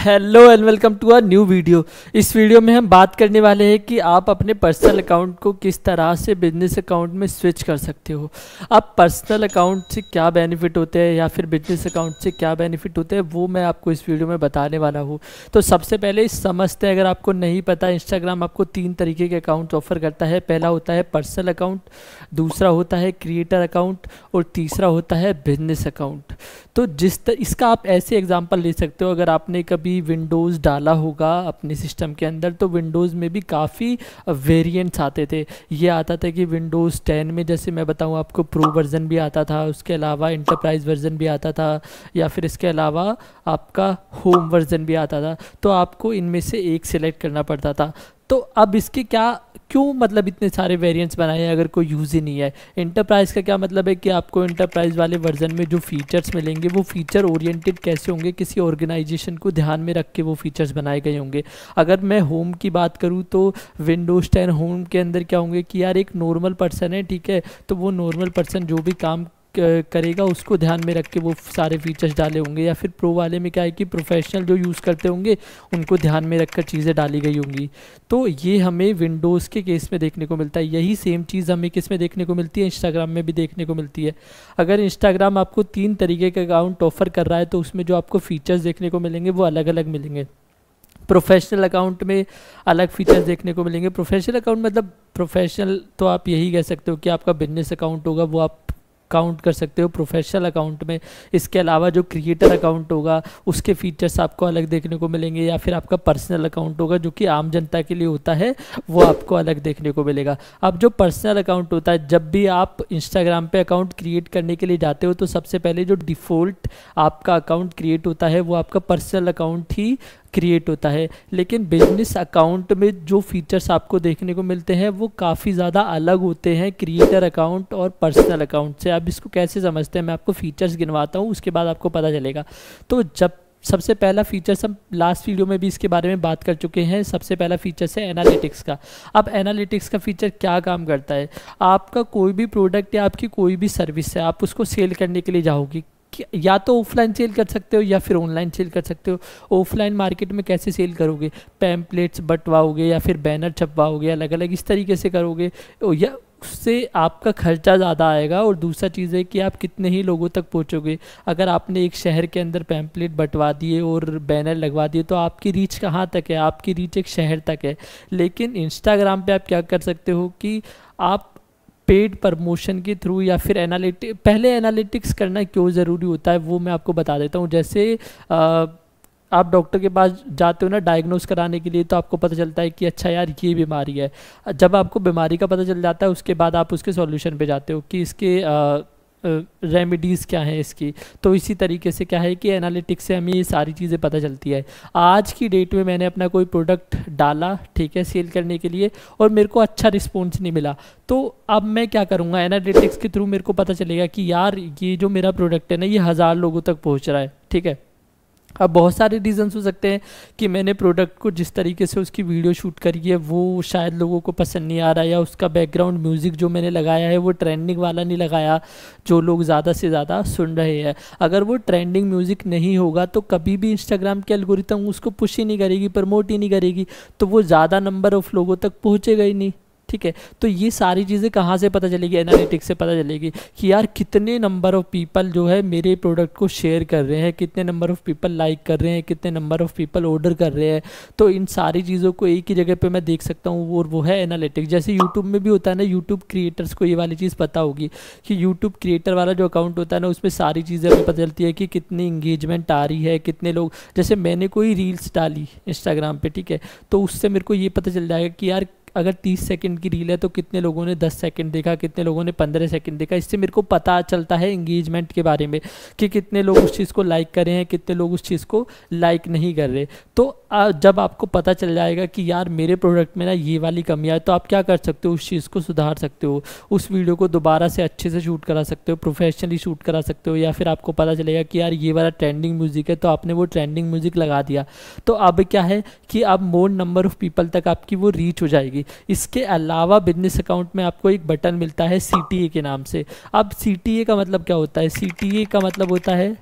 Hello and welcome to a new video. इस video में हम बात करने वाले हैं कि आप अपने पर्सनल अकाउंट को किस तरह से बिजनेस अकाउंट में स्विच कर सकते हो। आप पर्सनल अकाउंट से क्या बेनिफिट होते हैं या फिर बिजनेस अकाउंट से क्या बेनिफिट होते हैं वो मैं आपको इस वीडियो में बताने वाला हूँ। तो सबसे पहले समझते हैं, अगर आपको नहीं पता, इंस्टाग्राम आपको 3 तरीके के अकाउंट ऑफर करता है। पहला होता है पर्सनल अकाउंट, दूसरा होता है क्रिएटर अकाउंट और तीसरा होता है बिजनेस अकाउंट। तो इसका आप ऐसे एग्जांपल ले सकते हो, अगर आपने कभी विंडोज़ डाला होगा अपने सिस्टम के अंदर तो विंडोज़ में भी काफ़ी वेरिएंट्स आते थे। ये आता था कि विंडोज़ 10 में, जैसे मैं बताऊं आपको, प्रो वर्ज़न भी आता था, उसके अलावा इंटरप्राइज वर्ज़न भी आता था, या फिर इसके अलावा आपका होम वर्ज़न भी आता था। तो आपको इनमें से एक सिलेक्ट करना पड़ता था। तो अब इसके क्यों मतलब इतने सारे वेरिएंट्स बनाए हैं अगर कोई यूज़ ही नहीं है। इंटरप्राइज़ का क्या मतलब है कि आपको इंटरप्राइज़ वाले वर्जन में जो फीचर्स मिलेंगे वो फीचर ओरिएंटेड कैसे होंगे, किसी ऑर्गेनाइजेशन को ध्यान में रख के वो फीचर्स बनाए गए होंगे। अगर मैं होम की बात करूँ तो विंडोज़ 10 होम के अंदर क्या होंगे कि यार एक नॉर्मल पर्सन है, ठीक है, तो वो नॉर्मल पर्सन जो भी काम करेगा उसको ध्यान में रख के वो सारे फीचर्स डाले होंगे। या फिर प्रो वाले में क्या है कि प्रोफेशनल जो यूज़ करते होंगे उनको ध्यान में रखकर चीज़ें डाली गई होंगी। तो ये हमें विंडोज़ के केस में देखने को मिलता है। यही सेम चीज़ हमें किस में देखने को मिलती है, इंस्टाग्राम में भी देखने को मिलती है। अगर इंस्टाग्राम आपको 3 तरीके के अकाउंट ऑफर कर रहा है तो उसमें जो आपको फीचर्स देखने को मिलेंगे वो अलग अलग मिलेंगे। प्रोफेशनल अकाउंट में अलग फीचर्स देखने को मिलेंगे। प्रोफेशनल अकाउंट मतलब प्रोफेशनल तो आप यही कह सकते हो कि आपका बिजनेस अकाउंट होगा, वो आप काउंट कर सकते हो प्रोफेशनल अकाउंट में। इसके अलावा जो क्रिएटर अकाउंट होगा उसके फीचर्स आपको अलग देखने को मिलेंगे, या फिर आपका पर्सनल अकाउंट होगा जो कि आम जनता के लिए होता है, वो आपको अलग देखने को मिलेगा। अब जो पर्सनल अकाउंट होता है, जब भी आप इंस्टाग्राम पे अकाउंट क्रिएट करने के लिए जाते हो तो सबसे पहले जो डिफ़ॉल्ट आपका अकाउंट क्रिएट होता है वो आपका पर्सनल अकाउंट ही क्रिएट होता है। लेकिन बिजनेस अकाउंट में जो फीचर्स आपको देखने को मिलते हैं वो काफ़ी ज़्यादा अलग होते हैं क्रिएटर अकाउंट और पर्सनल अकाउंट से। अब इसको कैसे समझते हैं, मैं आपको फीचर्स गिनवाता हूँ, उसके बाद आपको पता चलेगा। तो जब सबसे पहला फीचर्स, हम लास्ट वीडियो में भी इसके बारे में बात कर चुके हैं, सबसे पहला फीचर्स है एनालिटिक्स का। अब एनालिटिक्स का फीचर क्या काम करता है, आपका कोई भी प्रोडक्ट या आपकी कोई भी सर्विस है, आप उसको सेल करने के लिए जाओगे, या तो ऑफलाइन सेल कर सकते हो या फिर ऑनलाइन सेल कर सकते हो। ऑफलाइन मार्केट में कैसे सेल करोगे, पैम्पलेट्स बंटवाओगे या फिर बैनर छपवाओगे, अलग अलग इस तरीके से करोगे, या उससे आपका खर्चा ज़्यादा आएगा। और दूसरा चीज़ है कि आप कितने ही लोगों तक पहुंचोगे। अगर आपने एक शहर के अंदर पैम्पलेट बंटवा दिए और बैनर लगवा दिए तो आपकी रीच कहाँ तक है, आपकी रीच एक शहर तक है। लेकिन इंस्टाग्राम पे आप क्या कर सकते हो कि आप पेड प्रमोशन के थ्रू या फिर पहले एनालिटिक्स करना क्यों ज़रूरी होता है वो मैं आपको बता देता हूँ। जैसे आप डॉक्टर के पास जाते हो ना डायग्नोस कराने के लिए, तो आपको पता चलता है कि अच्छा यार ये बीमारी है। जब आपको बीमारी का पता चल जाता है उसके बाद आप उसके सॉल्यूशन पे जाते हो कि इसके रेमेडीज़ क्या हैं इसकी। तो इसी तरीके से क्या है कि एनालिटिक्स से हमें ये सारी चीज़ें पता चलती है। आज की डेट में मैंने अपना कोई प्रोडक्ट डाला, ठीक है, सेल करने के लिए, और मेरे को अच्छा रिस्पॉन्स नहीं मिला, तो अब मैं क्या करूँगा, एनालिटिक्स के थ्रू मेरे को पता चलेगा कि यार ये जो मेरा प्रोडक्ट है ना ये 1000 लोगों तक पहुँच रहा है, ठीक है। अब बहुत सारे रीजंस हो सकते हैं कि मैंने प्रोडक्ट को जिस तरीके से उसकी वीडियो शूट करी है वो शायद लोगों को पसंद नहीं आ रहा, या उसका बैकग्राउंड म्यूज़िक जो मैंने लगाया है वो ट्रेंडिंग वाला नहीं लगाया जो लोग ज़्यादा से ज़्यादा सुन रहे हैं। अगर वो ट्रेंडिंग म्यूज़िक नहीं होगा तो कभी भी इंस्टाग्राम के एल्गोरिथम उसको पुश ही नहीं करेगी, प्रमोट ही नहीं करेगी, तो वो ज़्यादा नंबर ऑफ़ लोगों तक पहुँचेगा ही नहीं, ठीक है। तो ये सारी चीज़ें कहाँ से पता चलेगी, एनालिटिक्स से पता चलेगी कि यार कितने नंबर ऑफ़ पीपल जो है मेरे प्रोडक्ट को शेयर कर रहे हैं, कितने नंबर ऑफ़ पीपल लाइक कर रहे हैं, कितने नंबर ऑफ़ पीपल ऑर्डर कर रहे हैं। तो इन सारी चीज़ों को एक ही जगह पे मैं देख सकता हूँ, और वो है एनालिटिक्स। जैसे यूट्यूब में भी होता है ना, यूट्यूब क्रिएटर्स को ये वाली चीज़ पता होगी कि यूट्यूब क्रिएटर वाला जो अकाउंट होता है ना उसमें सारी चीज़ें हमें पता चलती है कि कितनी इंगेजमेंट आ रही है, कितने लोग, जैसे मैंने कोई रील्स डाली इंस्टाग्राम पे, ठीक है, तो उससे मेरे को ये पता चल जाएगा कि यार अगर 30 सेकंड की रील है तो कितने लोगों ने 10 सेकंड देखा, कितने लोगों ने 15 सेकंड देखा। इससे मेरे को पता चलता है इंगेजमेंट के बारे में कि कितने लोग उस चीज़ को लाइक कर रहे हैं, कितने लोग उस चीज़ को लाइक नहीं कर रहे। तो जब आपको पता चल जाएगा कि यार मेरे प्रोडक्ट में ना ये वाली कमियाँ है, तो आप क्या कर सकते हो, उस चीज़ को सुधार सकते हो, उस वीडियो को दोबारा से अच्छे से शूट करा सकते हो, प्रोफेशनली शूट करा सकते हो। या फिर आपको पता चलेगा कि यार ये वाला ट्रेंडिंग म्यूज़िक है तो आपने वो ट्रेंडिंग म्यूज़िक लगा दिया, तो अब क्या है कि अब मोर नंबर ऑफ़ पीपल तक आपकी वो रीच हो जाएगी। इसके अलावा बिजनेस अकाउंट में आपको एक बटन मिलता है CTA के नाम से। अब CTA का मतलब क्या होता है, CTA का मतलब होता है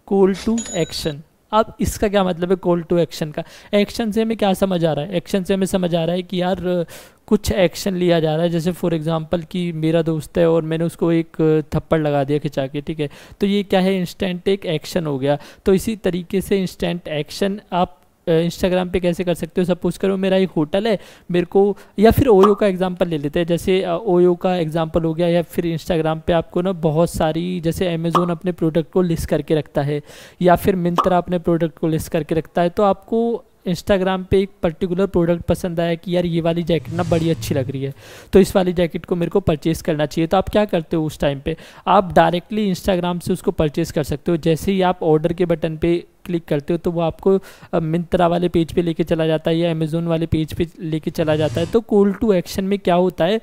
कॉल टू एक्शन। अब इसका क्या मतलब है कॉल टू एक्शन का? एक्शन से हमें क्या समझ आ रहा है? एक्शन से हमें समझ आ रहा है कि यार कुछ एक्शन लिया जा रहा है, जैसे फॉर एग्जांपल कि मेरा दोस्त है और मैंने उसको एक थप्पड़ लगा दिया खिंचा के, ठीक है, तो ये क्या है, इंस्टेंट एक एक्शन हो गया। तो इसी तरीके से इंस्टेंट एक्शन आप इंस्टाग्राम पे कैसे कर सकते हो? सपोज करो मेरा एक होटल है, मेरे को, या फिर ओयो का एग्जांपल ले लेते हैं, जैसे ओयो का एग्जांपल हो गया, या फिर इंस्टाग्राम पे आपको ना बहुत सारी, जैसे अमेज़ोन अपने प्रोडक्ट को लिस्ट करके रखता है, या फिर मिंत्रा अपने प्रोडक्ट को लिस्ट करके रखता है, तो आपको इंस्टाग्राम पे एक पर्टिकुलर प्रोडक्ट पसंद आया कि यार ये वाली जैकेट ना बड़ी अच्छी लग रही है, तो इस वाली जैकेट को मेरे को परचेज़ करना चाहिए। तो आप क्या करते हो उस टाइम पे? आप डायरेक्टली इंस्टाग्राम से उसको परचेज़ कर सकते हो। जैसे ही आप ऑर्डर के बटन पे क्लिक करते हो तो वो आपको मिंत्रा वाले पेज पे लेके चला जाता है या अमेज़ोन वाले पेज पे लेके चला जाता है। तो कॉल टू एक्शन में क्या होता है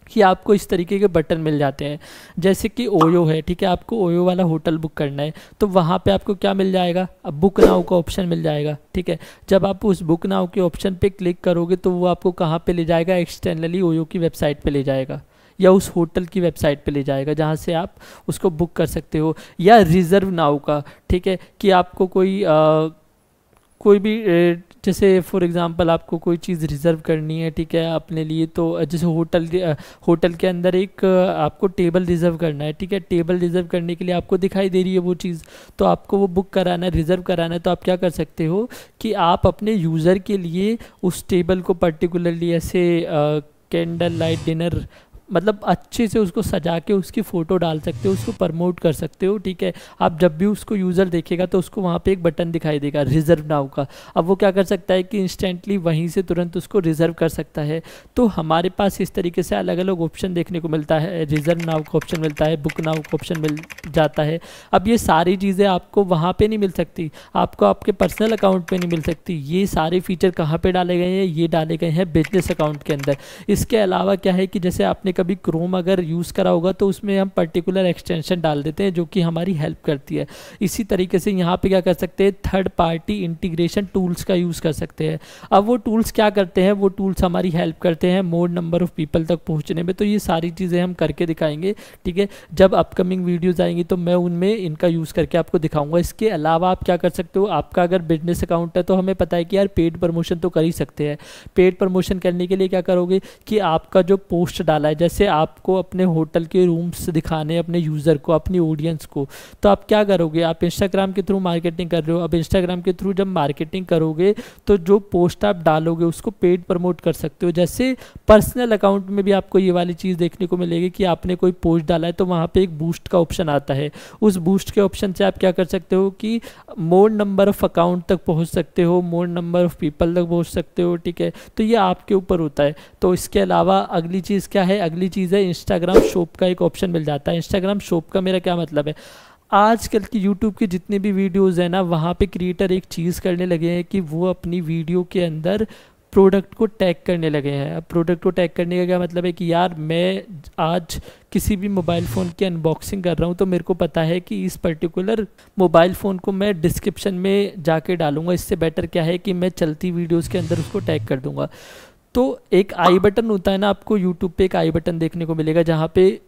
कि आपको इस तरीके के बटन मिल जाते हैं, जैसे कि ओयो है, ठीक है, आपको ओयो वाला होटल बुक करना है, तो वहाँ पे आपको क्या मिल जाएगा? अब बुक नाउ का ऑप्शन मिल जाएगा, ठीक है। जब आप उस बुक नाउ के ऑप्शन पे क्लिक करोगे तो वो आपको कहाँ पे ले जाएगा? एक्सटर्नली ओयो की वेबसाइट पे ले जाएगा, या उस होटल की वेबसाइट पे ले जाएगा जहाँ से आप उसको बुक कर सकते हो। या रिज़र्व नाउ का, ठीक है, कि आपको कोई भी जैसे फॉर एग्जांपल आपको कोई चीज़ रिज़र्व करनी है, ठीक है, अपने लिए, तो जैसे होटल के अंदर एक आपको टेबल रिज़र्व करना है, ठीक है, टेबल रिज़र्व करने के लिए आपको दिखाई दे रही है वो चीज़, तो आपको वो बुक कराना है, रिज़र्व कराना है, तो आप क्या कर सकते हो कि आप अपने यूज़र के लिए उस टेबल को पर्टिकुलरली ऐसे कैंडल लाइट डिनर, मतलब अच्छे से उसको सजा के उसकी फ़ोटो डाल सकते हो, उसको प्रमोट कर सकते हो, ठीक है। आप जब भी उसको यूज़र देखेगा तो उसको वहाँ पे एक बटन दिखाई देगा रिज़र्व नाउ का। अब वो क्या कर सकता है कि इंस्टेंटली वहीं से तुरंत उसको रिज़र्व कर सकता है। तो हमारे पास इस तरीके से अलग अलग ऑप्शन देखने को मिलता है, रिज़र्व नाउ का ऑप्शन मिलता है, बुक नाउ का ऑप्शन मिल जाता है। अब ये सारी चीज़ें आपको वहाँ पर नहीं मिल सकती, आपको आपके पर्सनल अकाउंट पर नहीं मिल सकती। ये सारे फीचर कहाँ पर डाले गए हैं? ये डाले गए हैं बिजनेस अकाउंट के अंदर। इसके अलावा क्या है कि जैसे आपने कभी क्रोम अगर यूज़ करा होगा तो उसमें हम पर्टिकुलर एक्सटेंशन डाल देते हैं जो कि हमारी हेल्प करती है। इसी तरीके से यहाँ पे क्या कर सकते हैं? थर्ड पार्टी इंटीग्रेशन टूल्स का यूज़ कर सकते हैं। अब वो टूल्स क्या करते हैं? वो टूल्स हमारी हेल्प करते हैं मोर नंबर ऑफ़ पीपल तक पहुँचने में। तो ये सारी चीज़ें हम करके दिखाएंगे, ठीक है। जब अपकमिंग वीडियोज़ आएंगी तो मैं उनमें इनका यूज़ करके आपको दिखाऊँगा। इसके अलावा आप क्या कर सकते हो? आपका अगर बिजनेस अकाउंट है तो हमें पता है कि यार पेड प्रमोशन तो कर ही सकते हैं। पेड प्रमोशन करने के लिए क्या करोगे कि आपका जो पोस्ट डाला है, जैसे आपको अपने होटल के रूम्स दिखाने अपने यूज़र को, अपनी ऑडियंस को, तो आप क्या करोगे? आप इंस्टाग्राम के थ्रू मार्केटिंग कर रहे हो। अब इंस्टाग्राम के थ्रू जब मार्केटिंग करोगे तो जो पोस्ट आप डालोगे उसको पेड प्रमोट कर सकते हो। जैसे पर्सनल अकाउंट में भी आपको ये वाली चीज़ देखने को मिलेगी कि आपने कोई पोस्ट डाला है तो वहाँ पे एक बूस्ट का ऑप्शन आता है। उस बूस्ट के ऑप्शन से आप क्या कर सकते हो कि मोर नंबर ऑफ़ अकाउंट तक पहुँच सकते हो, मोर नंबर ऑफ़ पीपल तक पहुँच सकते हो, ठीक है। तो ये आपके ऊपर होता है। तो इसके अलावा अगली चीज़ क्या है? अगली चीज़ है इंस्टाग्राम शॉप का एक ऑप्शन मिल जाता है। इंस्टाग्राम शॉप का मेरा क्या मतलब है? आजकल की यूट्यूब की जितने भी वीडियोज़ हैं ना, वहाँ पे क्रिएटर एक चीज़ करने लगे हैं कि वो अपनी वीडियो के अंदर प्रोडक्ट को टैग करने लगे हैं। अब प्रोडक्ट को टैग करने का क्या मतलब है कि यार मैं आज किसी भी मोबाइल फ़ोन की अनबॉक्सिंग कर रहा हूँ तो मेरे को पता है कि इस पर्टिकुलर मोबाइल फ़ोन को मैं डिस्क्रिप्शन में जाके डालूंगा। इससे बेटर क्या है कि मैं चलती वीडियोज़ के अंदर उसको टैग कर दूंगा। तो एक आई बटन होता है ना, आपको यूट्यूब पे एक आई बटन देखने को मिलेगा जहाँ पे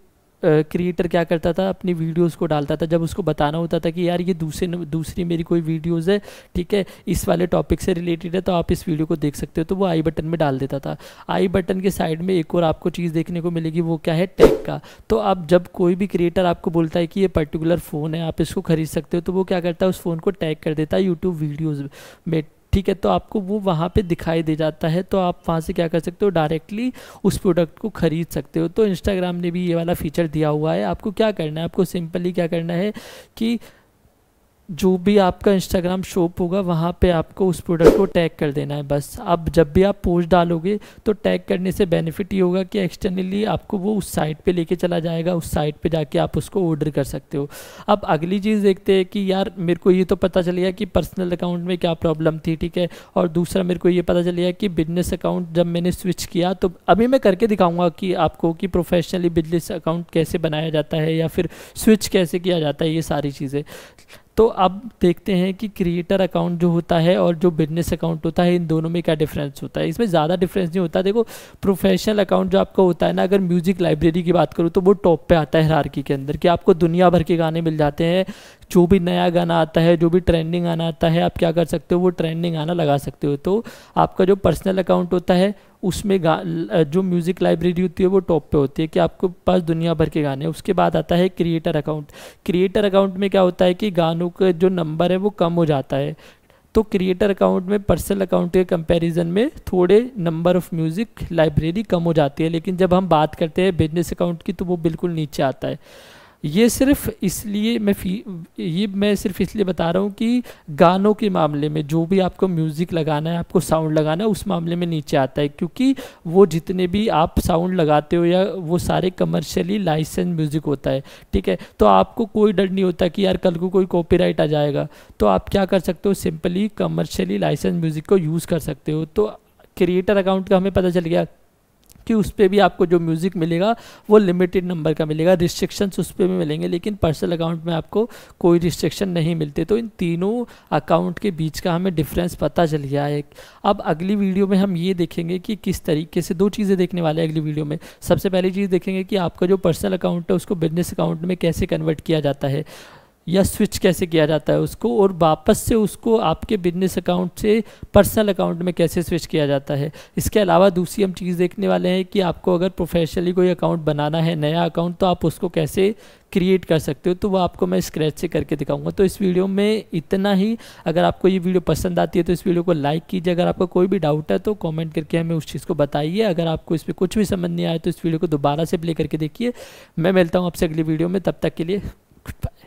क्रिएटर क्या करता था, अपनी वीडियोस को डालता था। जब उसको बताना होता था कि यार ये दूसरी मेरी कोई वीडियोस है, ठीक है, इस वाले टॉपिक से रिलेटेड है, तो आप इस वीडियो को देख सकते हो, तो वो आई बटन में डाल देता था। आई बटन के साइड में एक और आपको चीज़ देखने को मिलेगी, वो क्या है? टैग का। तो अब जब कोई भी क्रिएटर आपको बोलता है कि ये पर्टिकुलर फ़ोन है, आप इसको खरीद सकते हो, तो वो क्या करता है? उस फ़ोन को टैग कर देता है यूट्यूब वीडियोज़ में, ठीक है। तो आपको वो वहाँ पे दिखाई दे जाता है, तो आप वहाँ से क्या कर सकते हो? डायरेक्टली उस प्रोडक्ट को ख़रीद सकते हो। तो इंस्टाग्राम ने भी ये वाला फीचर दिया हुआ है। आपको क्या करना है? आपको सिंपली क्या करना है कि जो भी आपका इंस्टाग्राम शॉप होगा वहाँ पे आपको उस प्रोडक्ट को टैग कर देना है बस। अब जब भी आप पोस्ट डालोगे तो टैग करने से बेनिफिट ये होगा कि एक्सटर्नली आपको वो उस साइट पे लेके चला जाएगा, उस साइट पे जाके आप उसको ऑर्डर कर सकते हो। अब अगली चीज़ देखते हैं कि यार मेरे को ये तो पता चल गया कि पर्सनल अकाउंट में क्या प्रॉब्लम थी, ठीक है, और दूसरा मेरे को ये पता चल गया कि बिजनेस अकाउंट जब मैंने स्विच किया, तो अभी मैं करके दिखाऊँगा कि आपको कि प्रोफेशनली बिजनेस अकाउंट कैसे बनाया जाता है या फिर स्विच कैसे किया जाता है, ये सारी चीज़ें। तो अब देखते हैं कि क्रिएटर अकाउंट जो होता है और जो बिजनेस अकाउंट होता है, इन दोनों में क्या डिफरेंस होता है। इसमें ज़्यादा डिफरेंस नहीं होता। देखो, प्रोफेशनल अकाउंट जो आपका होता है ना, अगर म्यूज़िक लाइब्रेरी की बात करूँ तो वो टॉप पे आता है हायरार्की के अंदर, कि आपको दुनिया भर के गाने मिल जाते हैं जो भी नया गाना आता है, जो भी ट्रेंडिंग गाना आता है, आप क्या कर सकते हो, वो ट्रेंडिंग गाना लगा सकते हो। तो आपका जो पर्सनल अकाउंट होता है उसमें जो म्यूज़िक लाइब्रेरी होती है वो टॉप पे होती है कि आपके पास दुनिया भर के गाने हैं। उसके बाद आता है क्रिएटर अकाउंट। क्रिएटर अकाउंट में क्या होता है कि गानों का जो नंबर है वो कम हो जाता है। तो क्रिएटर अकाउंट में पर्सनल अकाउंट के कंपैरिजन में थोड़े नंबर ऑफ़ म्यूज़िक लाइब्रेरी कम हो जाती है, लेकिन जब हम बात करते हैं बिजनेस अकाउंट की तो वो बिल्कुल नीचे आता है। ये सिर्फ इसलिए बता रहा हूँ कि गानों के मामले में जो भी आपको म्यूज़िक लगाना है, आपको साउंड लगाना है, उस मामले में नीचे आता है, क्योंकि वो जितने भी आप साउंड लगाते हो या वो सारे कमर्शियली लाइसेंस म्यूज़िक होता है, ठीक है। तो आपको कोई डर नहीं होता कि यार कल को कोई कॉपीराइट आ जाएगा। तो आप क्या कर सकते हो, सिंपली कमर्शियली लाइसेंस म्यूज़िक को यूज़ कर सकते हो। तो क्रिएटर अकाउंट का हमें पता चल गया कि उस पर भी आपको जो म्यूज़िक मिलेगा वो लिमिटेड नंबर का मिलेगा, रिस्ट्रिक्शंस उस पर भी मिलेंगे, लेकिन पर्सनल अकाउंट में आपको कोई रिस्ट्रिक्शन नहीं मिलते। तो इन तीनों अकाउंट के बीच का हमें डिफरेंस पता चल गया है। अब अगली वीडियो में हम ये देखेंगे कि किस तरीके से, दो चीज़ें देखने वाले हैं अगली वीडियो में। सबसे पहली चीज़ देखेंगे कि आपका जो पर्सनल अकाउंट है उसको बिजनेस अकाउंट में कैसे कन्वर्ट किया जाता है या स्विच कैसे किया जाता है उसको, और वापस से उसको आपके बिजनेस अकाउंट से पर्सनल अकाउंट में कैसे स्विच किया जाता है। इसके अलावा दूसरी हम चीज़ देखने वाले हैं कि आपको अगर प्रोफेशनली कोई अकाउंट बनाना है, नया अकाउंट, तो आप उसको कैसे क्रिएट कर सकते हो। तो वो आपको मैं स्क्रैच से करके दिखाऊंगा। तो इस वीडियो में इतना ही। अगर आपको ये वीडियो पसंद आती है तो इस वीडियो को लाइक कीजिए। अगर आपको कोई भी डाउट है तो कमेंट करके हमें उस चीज़ को बताइए। अगर आपको इस पर कुछ भी समझ नहीं आया तो इस वीडियो को दोबारा से प्ले करके देखिए। मैं मिलता हूँ आपसे अगली वीडियो में, तब तक के लिए गुड बाय।